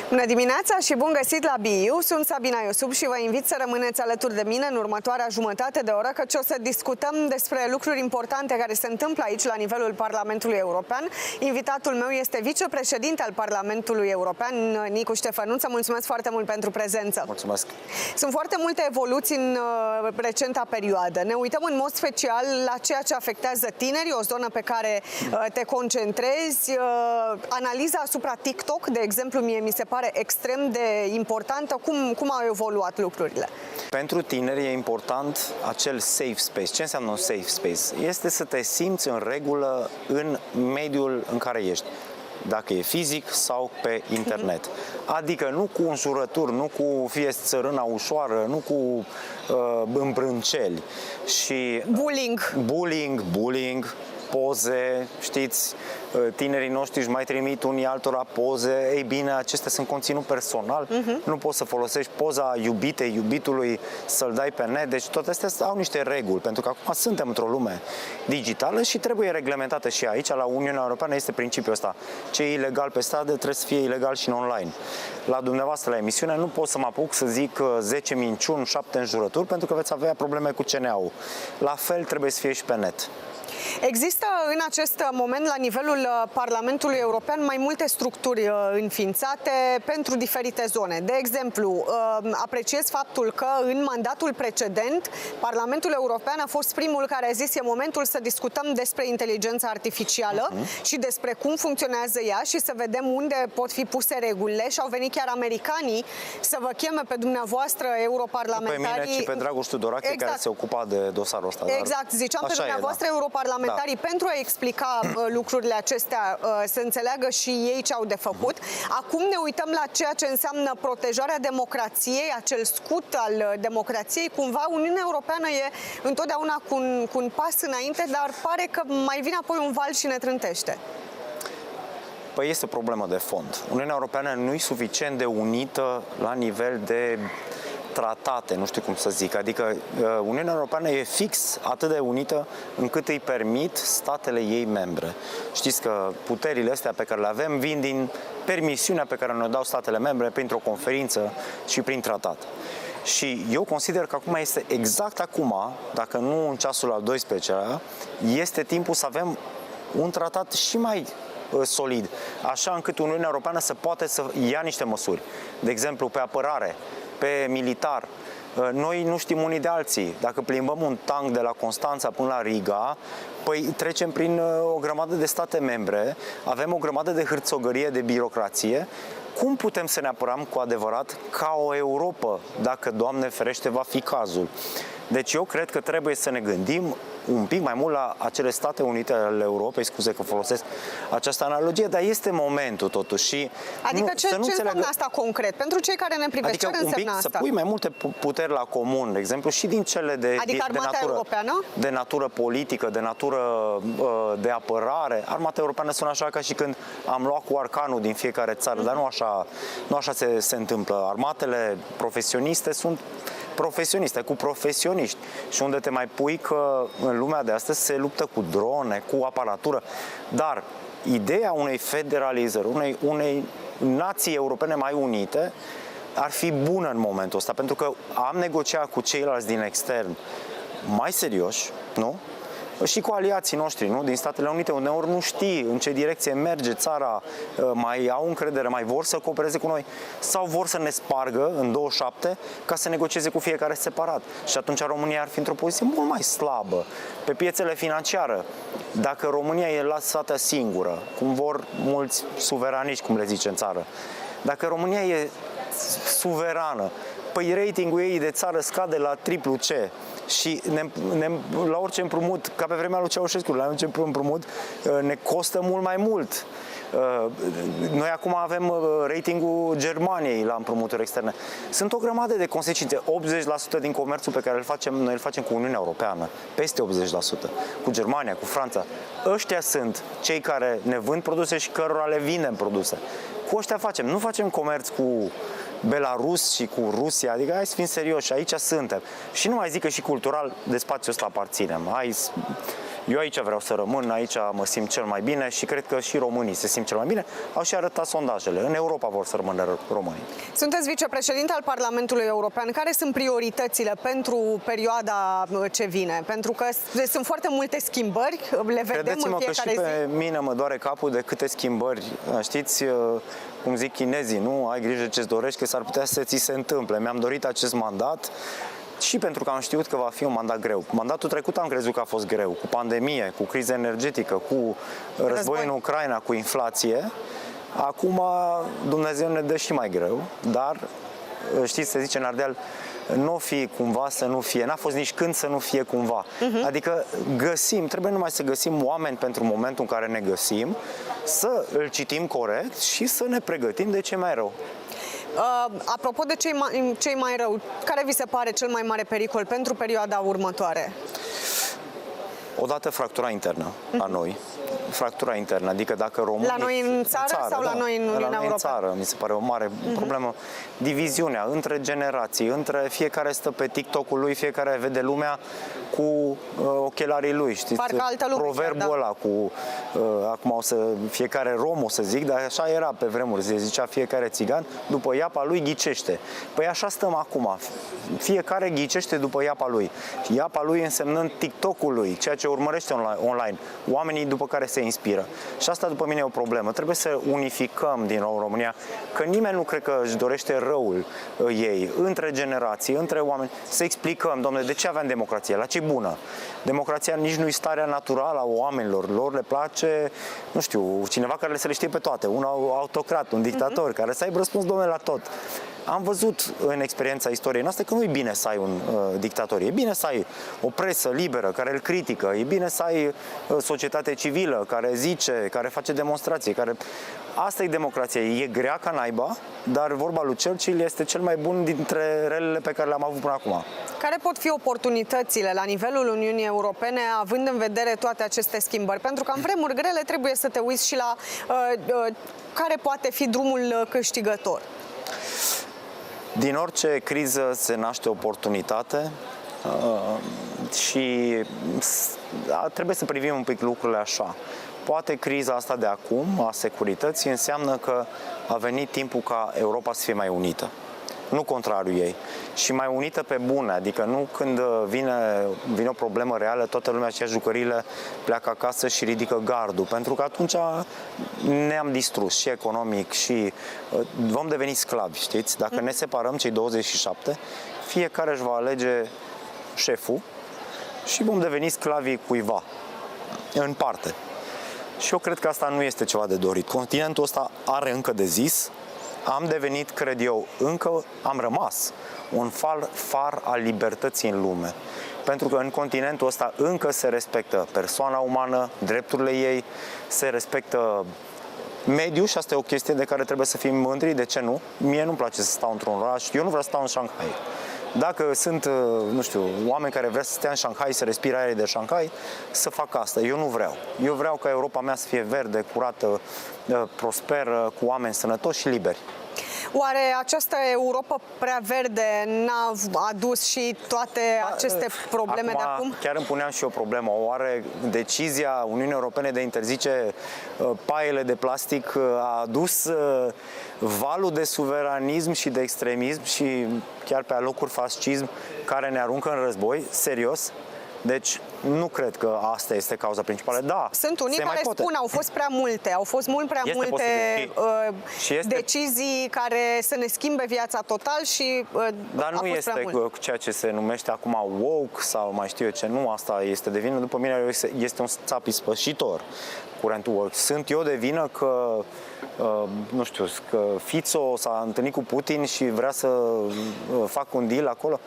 Bună dimineața și bun găsit la BU! Sunt Sabina Iosub și vă invit să rămâneți alături de mine în următoarea jumătate de oră, căci o să discutăm despre lucruri importante care se întâmplă aici la nivelul Parlamentului European. Invitatul meu este vicepreședinte al Parlamentului European, Nicu Stefănuţă. Mulțumesc foarte mult pentru prezență. Mulțumesc! Sunt foarte multe evoluții în recenta perioadă. Ne uităm în mod special la ceea ce afectează tinerii, o zonă pe care te concentrezi. Analiza asupra TikTok, de exemplu, mi se pare extrem de importantă. Cum au evoluat lucrurile? Pentru tineri e important acel safe space. Ce înseamnă un safe space? Este să te simți în regulă în mediul în care ești. Dacă e fizic sau pe internet. Adică nu cu înjurături, nu cu fie țărâna ușoară, nu cu îmbrânceli. Și bullying, poze, știți, tinerii noștri își mai trimit unii altora poze. Ei bine, acestea sunt conținut personal. Nu poți să folosești poza iubitului, să-l dai pe net. Deci toate astea au niște reguli, pentru că acum suntem într-o lume digitală și trebuie reglementată și aici. La Uniunea Europeană este principiul ăsta. Ce e ilegal pe stradă trebuie să fie ilegal și în online. La dumneavoastră, la emisiune, nu pot să mă apuc să zic 10 minciuni, 7 înjurături, pentru că veți avea probleme cu CNA-ul. La fel trebuie să fie și pe net. Există în acest moment la nivelul Parlamentului European mai multe structuri înființate pentru diferite zone. De exemplu, apreciez faptul că în mandatul precedent Parlamentul European a fost primul care a zis e momentul să discutăm despre inteligența artificială și despre cum funcționează ea și să vedem unde pot fi puse regulile și au venit chiar americanii să vă cheme pe dumneavoastră europarlamentarii. Pe mine și pe Dragoș Tudorache, exact, care se ocupa de dosarul ăsta. Exact, ziceam pe dumneavoastră europarlamentarii pentru a explica lucrurile acestea, să înțeleagă și ei ce au de făcut. Acum ne uităm la ceea ce înseamnă protejarea democrației, acel scut al democrației. Cumva Uniunea Europeană e întotdeauna cu un pas înainte, dar pare că mai vine apoi un val și ne trântește. Păi este o problemă de fond. Uniunea Europeană nu e suficient de unită la nivel de tratate, nu știu cum să zic, adică Uniunea Europeană e fix atât de unită încât îi permit statele ei membre. Știți că puterile astea pe care le avem vin din permisiunea pe care ne-o dau statele membre printr-o conferință și prin tratat. Și eu consider că acum este exact acum, dacă nu în ceasul al 12-lea, este timpul să avem un tratat și mai solid, așa încât Uniunea Europeană să poate să ia niște măsuri. De exemplu, pe apărare, pe militar. Noi nu știm unii de alții. Dacă plimbăm un tank de la Constanța până la Riga, păi trecem prin o grămadă de state membre, avem o grămadă de hârțogărie, de birocrație. Cum putem să ne apărăm cu adevărat ca o Europă, dacă, Doamne ferește, va fi cazul? Deci eu cred că trebuie să ne gândim un pic mai mult la acele State Unite ale Europei, scuze că folosesc această analogie, dar este momentul totuși. Adică ce înseamnă asta concret? Pentru cei care ne privesc, adică ce înseamnă asta? Să pui mai multe puteri la comun, de exemplu, și din cele de natură politică, de natură de apărare. Armata europeană sună așa ca și când am luat cu arcanul din fiecare țară, dar nu așa se întâmplă. Armatele profesioniste sunt profesioniste, cu profesioniști. Și unde te mai pui că în lumea de astăzi se luptă cu drone, cu aparatură. Dar ideea unei federalizări, unei nații europene mai unite ar fi bună în momentul ăsta, pentru că am negociat cu ceilalți din extern mai serioși, nu? Și cu aliații noștri, nu? Din Statele Unite, uneori nu știi în ce direcție merge țara, mai au încredere, mai vor să coopereze cu noi sau vor să ne spargă în 27 ca să negocieze cu fiecare separat. Și atunci România ar fi într-o poziție mult mai slabă pe piețele financiare. Dacă România e lăsată singură, cum vor mulți suveraniști, cum le zice în țară, dacă România e suverană, păi ratingul ei de țară scade la triplu C și la orice împrumut, ca pe vremea lui Ceaușescu, la orice împrumut ne costă mult mai mult. Noi acum avem ratingul Germaniei la împrumuturi externe. Sunt o grămadă de consecințe. 80% din comerțul pe care noi îl facem cu Uniunea Europeană, peste 80%, cu Germania, cu Franța. Ăștia sunt cei care ne vând produse și cărora le vindem produse. Cu ăștia facem. Nu facem comerț cu Belarus și cu Rusia, adică hai să fim serioși, aici suntem. Și nu mai zic că și cultural de spațiul ăsta aparținem. eu aici vreau să rămân, aici mă simt cel mai bine și cred că și românii se simt cel mai bine. Au și arătat sondajele. În Europa vor să rămână românii. Sunteți vicepreședinte al Parlamentului European. Care sunt prioritățile pentru perioada ce vine? Pentru că sunt foarte multe schimbări, le vedem în fiecare zi. Credeți-mă că și pe mine mă doare capul de câte schimbări. Știți, cum zic chinezii, nu? Ai grijă ce-ți dorești, că s-ar putea să ți se întâmple. Mi-am dorit acest mandat și pentru că am știut că va fi un mandat greu. Mandatul trecut am crezut că a fost greu, cu pandemie, cu criză energetică, cu război în Ucraina, cu inflație. Acum Dumnezeu ne dă și mai greu, dar știți, se zice în Ardeal, nu fi cumva să nu fie, n-a fost nici când să nu fie cumva. Adică trebuie numai să găsim oameni pentru momentul în care ne găsim, să îl citim corect și să ne pregătim de ce mai rău. Apropo de cei mai rău, care vi se pare cel mai mare pericol pentru perioada următoare? Odată fractura internă la noi. Fractura internă, adică dacă românii... La noi în țară sau la noi în Uniunea Europeană? În țară, mi se pare o mare problemă. Diviziunea între generații, între fiecare stă pe TikTok-ul lui, fiecare vede lumea cu ochelarii lui, știți? Parcă altă lume, proverbul ăla cu... acum o să... fiecare rom o să zic, dar așa era pe vremuri, se zicea fiecare țigan, după iapa lui ghicește. Păi așa stăm acum. Fiecare ghicește după iapa lui. Iapa lui însemnând TikTok-ul lui, ceea ce urmărește online. Oamenii după care se inspiră. Și asta după mine e o problemă. Trebuie să unificăm din nou România, că nimeni nu cred că își dorește răul ei, între generații, între oameni, să explicăm, domnule, de ce avem democrație, la ce bună. Democrația nici nu e starea naturală a oamenilor. Lor le place, nu știu, cineva care să le știe pe toate, un autocrat, un dictator, care să aibă răspuns, domnule, la tot. Am văzut în experiența istoriei noastre că nu e bine să ai un dictator. E bine să ai o presă liberă care îl critică. E bine să ai societate civilă care zice, care face demonstrații. Asta e democrația. E grea ca naiba, dar vorba lui Churchill este cel mai bun dintre relele pe care le-am avut până acum. Care pot fi oportunitățile la nivelul Uniunii Europene, având în vedere toate aceste schimbări? Pentru că în vremuri grele trebuie să te uiți și la care poate fi drumul câștigător. Din orice criză se naște oportunitate și trebuie să privim un pic lucrurile așa. Poate criza asta de acum, a securității, înseamnă că a venit timpul ca Europa să fie mai unită. Nu contrariul ei. Și mai unită pe bune, adică nu când vine o problemă reală, toată lumea și jucăriile pleacă acasă și ridică gardul, pentru că atunci ne-am distrus și economic și vom deveni sclavi, știți? Dacă ne separăm cei 27, fiecare își va alege șeful și vom deveni sclavii cuiva, în parte. Și eu cred că asta nu este ceva de dorit. Continentul ăsta are încă de zis. Am devenit, cred eu, am rămas un far al libertății în lume. Pentru că în continentul ăsta încă se respectă persoana umană, drepturile ei, se respectă mediul și asta e o chestie de care trebuie să fim mândri. De ce nu? Mie nu-mi place să stau într-un oraș, eu nu vreau să stau în Shanghai. Dacă sunt, nu știu, oameni care vreau să stea în Shanghai, să respire aer de Shanghai, să fac asta. Eu nu vreau. Eu vreau ca Europa mea să fie verde, curată, prosperă, cu oameni sănătoși și liberi. Oare această Europa prea verde n-a adus și toate aceste probleme de acum? Chiar îmi puneam și eu o problemă. Oare decizia Uniunii Europene de a interzice paiele de plastic a adus valul de suveranism și de extremism și chiar pe alocuri fascism care ne aruncă în război? Serios? Deci nu cred că asta este cauza principală. Da, sunt unii care spun au fost prea multe, au fost mult prea multe decizii care să ne schimbe viața total și dar nu este ceea ce se numește acum woke sau mai știu eu ce, nu asta este de vină. După mine este un țap ispășitor curentul woke. Sunt eu de vină că nu știu, că Fico s-a întâlnit cu Putin și vrea să fac un deal acolo?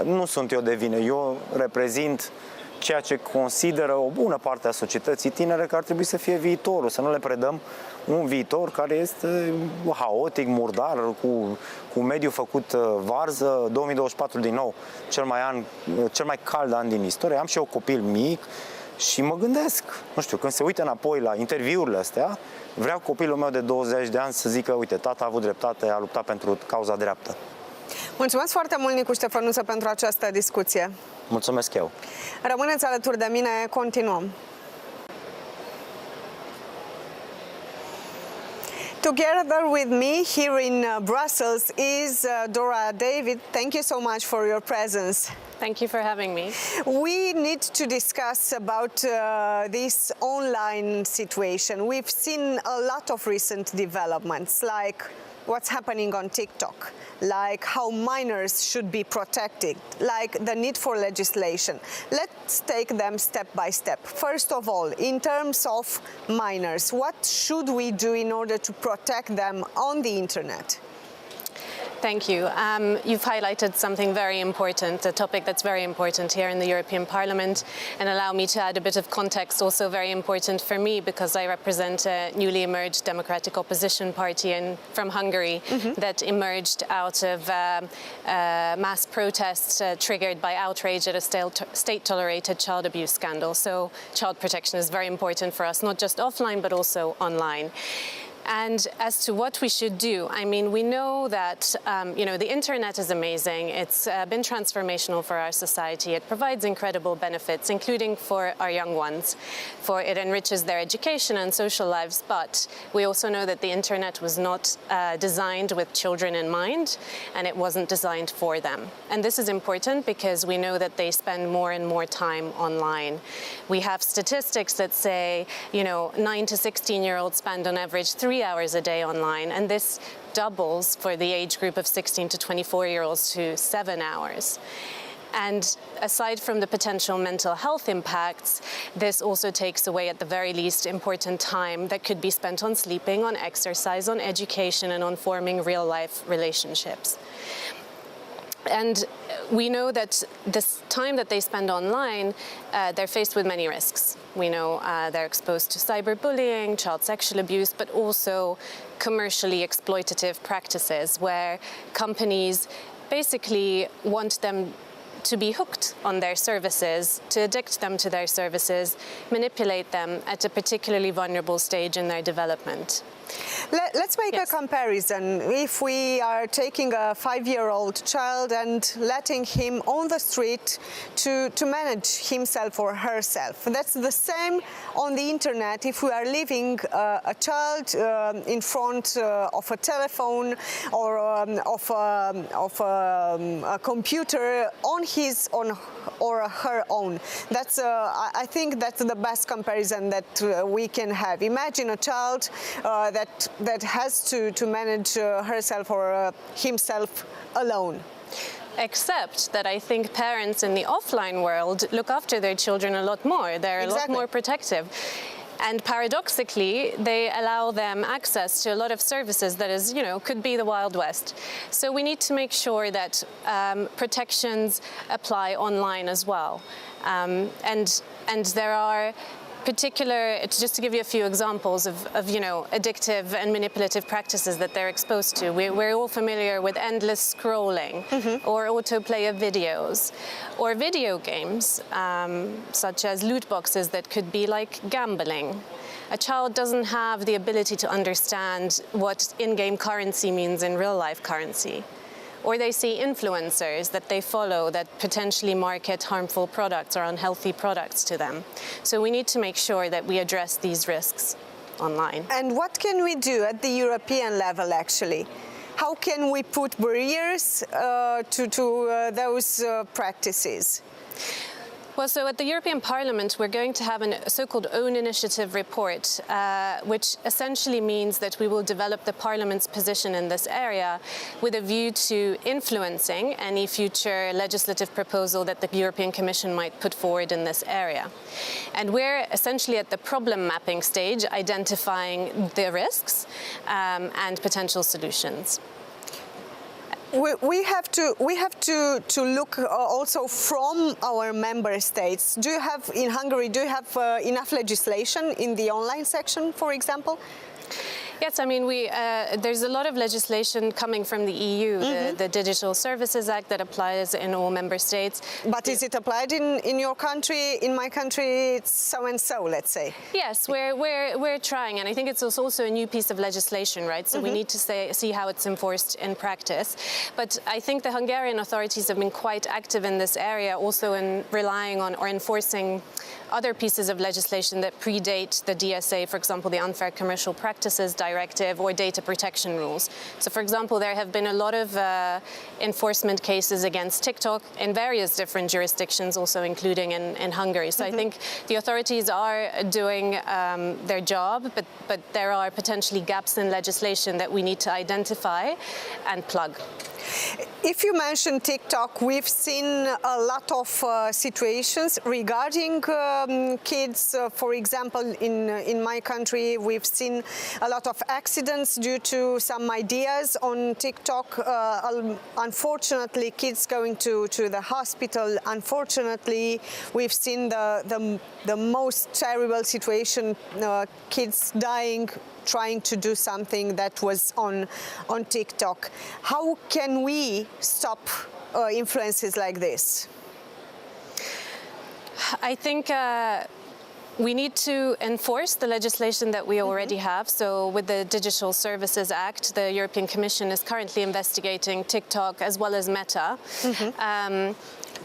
Nu sunt eu de vină. Eu reprezint ceea ce consideră o bună parte a societății tinere că ar trebui să fie viitorul, să nu le predăm un viitor care este haotic, murdar, cu mediul făcut varză. 2024 din nou, cel mai cald an din istorie. Am și eu copil mic și mă gândesc, nu știu, când se uită înapoi la interviurile astea, vreau copilul meu de 20 de ani să zică, uite, tata a avut dreptate, a luptat pentru cauza dreaptă. Mulțumesc foarte mult, Nicu Stefănuţă, pentru această discuție. Mulțumesc eu. Rămâneți alături de mine, continuăm. Together with me here in Brussels is Dora David. Thank you so much for your presence. Thank you for having me. We need to discuss about this online situation. We've seen a lot of recent developments, like what's happening on TikTok, like how minors should be protected, like the need for legislation. Let's take them step by step. First of all, in terms of minors, what should we do in order to protect them on the internet? Thank you. You've highlighted something very important, a topic that's very important here in the European Parliament, and allow me to add a bit of context, also very important for me because I represent a newly emerged democratic opposition party from Hungary that emerged out of mass protests triggered by outrage at a state-tolerated child abuse scandal. So child protection is very important for us, not just offline but also online. And as to what we should do, I mean, we know that, the internet is amazing. It's been transformational for our society. It provides incredible benefits, including for our young ones. For it enriches their education and social lives. But we also know that the internet was not designed with children in mind, and it wasn't designed for them. And this is important because we know that they spend more and more time online. We have statistics that say, 9 to 16-year-olds spend on average 3 hours a day online, and this doubles for the age group of 16 to 24-year-olds to 7 hours. And aside from the potential mental health impacts, this also takes away at the very least important time that could be spent on sleeping, on exercise, on education, and on forming real-life relationships. And we know that this time that they spend online, they're faced with many risks. We know they're exposed to cyberbullying, child sexual abuse, but also commercially exploitative practices where companies basically want them to be hooked on their services, to addict them to their services, manipulate them at a particularly vulnerable stage in their development. Let's make a comparison. If we are taking a 5-year-old child and letting him on the street to manage himself or herself, that's the same on the internet. If we are leaving a child in front of a telephone or of a computer on his or her own, that's I think that's the best comparison that we can have. Imagine a child that has to manage herself or himself alone. Except that I think parents in the offline world look after their children a lot more. They're a lot more protective. And paradoxically, they allow them access to a lot of services that is, could be the Wild West. So we need to make sure that protections apply online as well. And there are just to give you a few examples of addictive and manipulative practices that they're exposed to. We're all familiar with endless scrolling or autoplay of videos or video games, such as loot boxes that could be like gambling. A child doesn't have the ability to understand what in-game currency means in real-life currency. Or they see influencers that they follow that potentially market harmful products or unhealthy products to them. So we need to make sure that we address these risks online. And what can we do at the European level, actually? How can we put barriers to those practices? Well, so at the European Parliament, we're going to have a so-called own initiative report, which essentially means that we will develop the Parliament's position in this area with a view to influencing any future legislative proposal that the European Commission might put forward in this area. And we're essentially at the problem mapping stage, identifying the risks and potential solutions. We have to look also from our member states. In Hungary, do you have enough legislation in the online section, for example? Yes, I mean, there's a lot of legislation coming from the EU, the Digital Services Act that applies in all member states. But is it applied in your country? In my country, it's so and so, let's say. Yes, we're trying, and I think it's also a new piece of legislation, right? So we need to see how it's enforced in practice. But I think the Hungarian authorities have been quite active in this area, also in relying on or enforcing other pieces of legislation that predate the DSA, for example, the Unfair Commercial Practices Directive or data protection rules. So, for example, there have been a lot of enforcement cases against TikTok in various different jurisdictions, also including in Hungary. So I think the authorities are doing their job, but there are potentially gaps in legislation that we need to identify and plug. If you mention TikTok, we've seen a lot of situations regarding kids. For example, in my country, we've seen a lot of accidents due to some ideas on TikTok. Unfortunately, kids going to the hospital. Unfortunately, we've seen the most terrible situation, kids dying trying to do something that was on TikTok. How can we stop influences like this? I think we need to enforce the legislation that we already have. So with the Digital Services Act, the European Commission is currently investigating TikTok as well as Meta.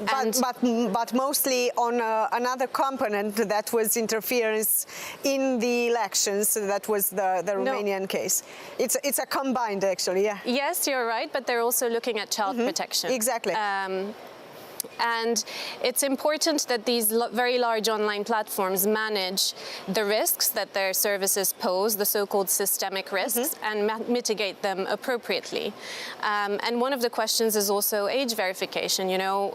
But mostly on another component that was interference in the elections. That was the Romanian case. It's a combined, actually, yeah. Yes, you're right, but they're also looking at child protection. Exactly. And it's important that these very large online platforms manage the risks that their services pose, the so-called systemic risks, and mitigate them appropriately. And one of the questions is also age verification. You know,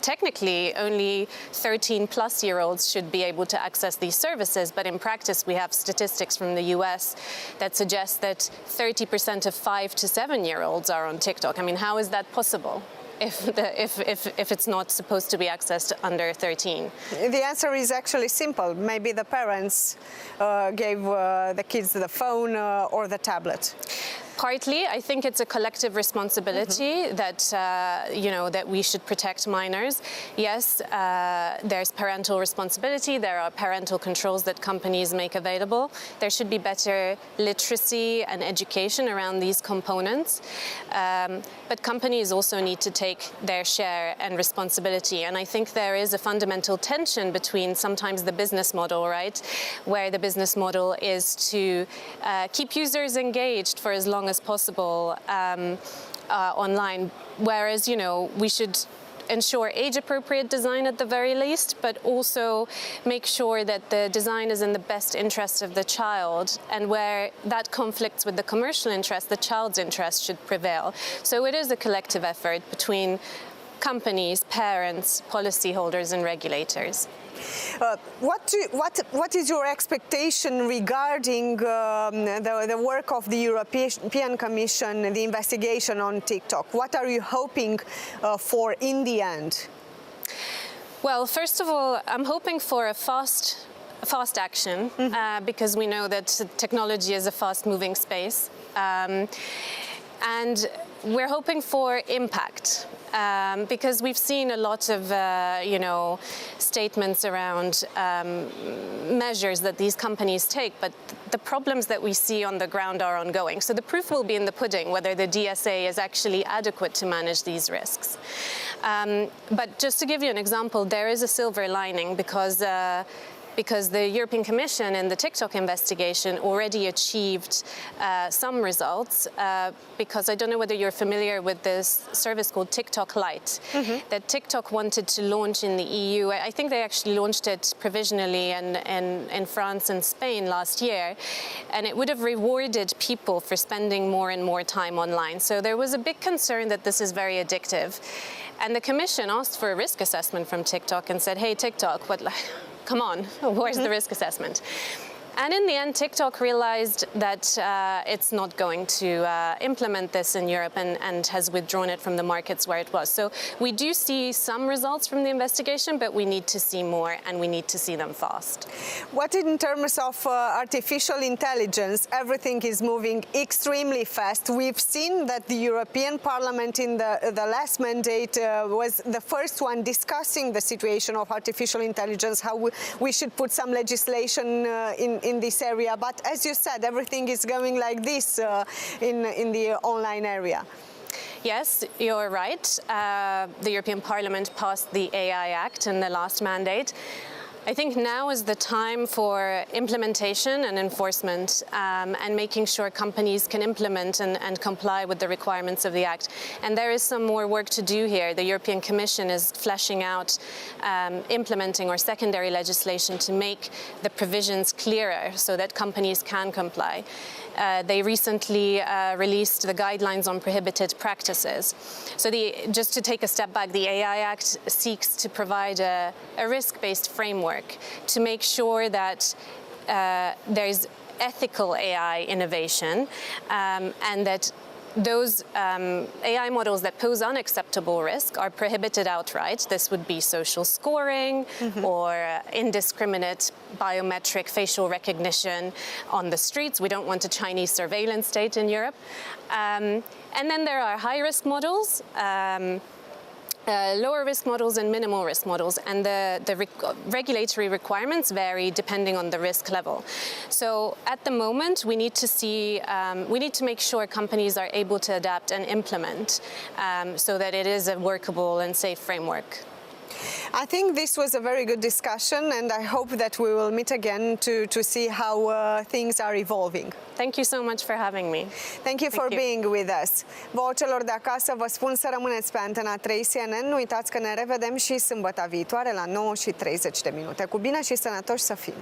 technically only 13-plus-year-olds should be able to access these services, but in practice we have statistics from the US that suggest that 30% of 5 to 7-year-olds are on TikTok. I mean, how is that possible? If it's not supposed to be accessed under 13? The answer is actually simple. Maybe the parents gave the kids the phone or the tablet. Partly, I think it's a collective responsibility that you know, that we should protect minors. Yes, there's parental responsibility. There are parental controls that companies make available. There should be better literacy and education around these components. But companies also need to take their share and responsibility. And I think there is a fundamental tension between sometimes the business model, right, where the business model is to keep users engaged for as long as possible online, whereas, you know, we should ensure age-appropriate design at the very least, but also make sure that the design is in the best interest of the child, and where that conflicts with the commercial interest, the child's interest should prevail. So it is a collective effort between companies, parents, policyholders and regulators. What is your expectation regarding the work of the European Commission, the investigation on TikTok? What are you hoping for in the end? Well, first of all, I'm hoping for a fast action because we know that technology is a fast-moving space. And we're hoping for impact because we've seen a lot of, you know, statements around measures that these companies take, but the problems that we see on the ground are ongoing. So the proof will be in the pudding whether the DSA is actually adequate to manage these risks. But just to give you an example, there is a silver lining because the European Commission in the TikTok investigation already achieved some results, because I don't know whether you're familiar with this service called TikTok Lite that TikTok wanted to launch in the EU. I think they actually launched it provisionally in France and Spain last year, and it would have rewarded people for spending more and more time online. So there was a big concern that this is very addictive. And the Commission asked for a risk assessment from TikTok and said, hey, TikTok, come on, where's the risk assessment? And in the end, TikTok realized that it's not going to implement this in Europe and has withdrawn it from the markets where it was. So we do see some results from the investigation, but we need to see more, and we need to see them fast. What in terms of artificial intelligence? Everything is moving extremely fast. We've seen that the European Parliament in the last mandate was the first one discussing the situation of artificial intelligence, how we should put some legislation in this area, but as you said, everything is going like this in the online area. Yes, you're right. The European Parliament passed the AI Act in the last mandate. I think now is the time for implementation and enforcement and making sure companies can implement and comply with the requirements of the Act. And there is some more work to do here. The European Commission is fleshing out implementing or secondary legislation to make the provisions clearer so that companies can comply. They recently released the guidelines on prohibited practices. So just to take a step back, the AI Act seeks to provide a risk-based framework to make sure that there's ethical AI innovation and that those AI models that pose unacceptable risk are prohibited outright. This would be social scoring or indiscriminate biometric facial recognition on the streets. We don't want a Chinese surveillance state in Europe. And then there are high-risk models, lower risk models and minimal risk models, and the regulatory requirements vary depending on the risk level. So at the moment we need to make sure companies are able to adapt and implement so that it is a workable and safe framework. I think this was a very good discussion, and I hope that we will meet again to see how things are evolving. Thank you so much for having me. Thank you for being with us. Vouă celor de acasă vă spun să rămâneți pe Antena 3 CNN. Nu uitați că ne revedem și sâmbătă viitoare la 9:30. Cu bine și sănătoși să fim!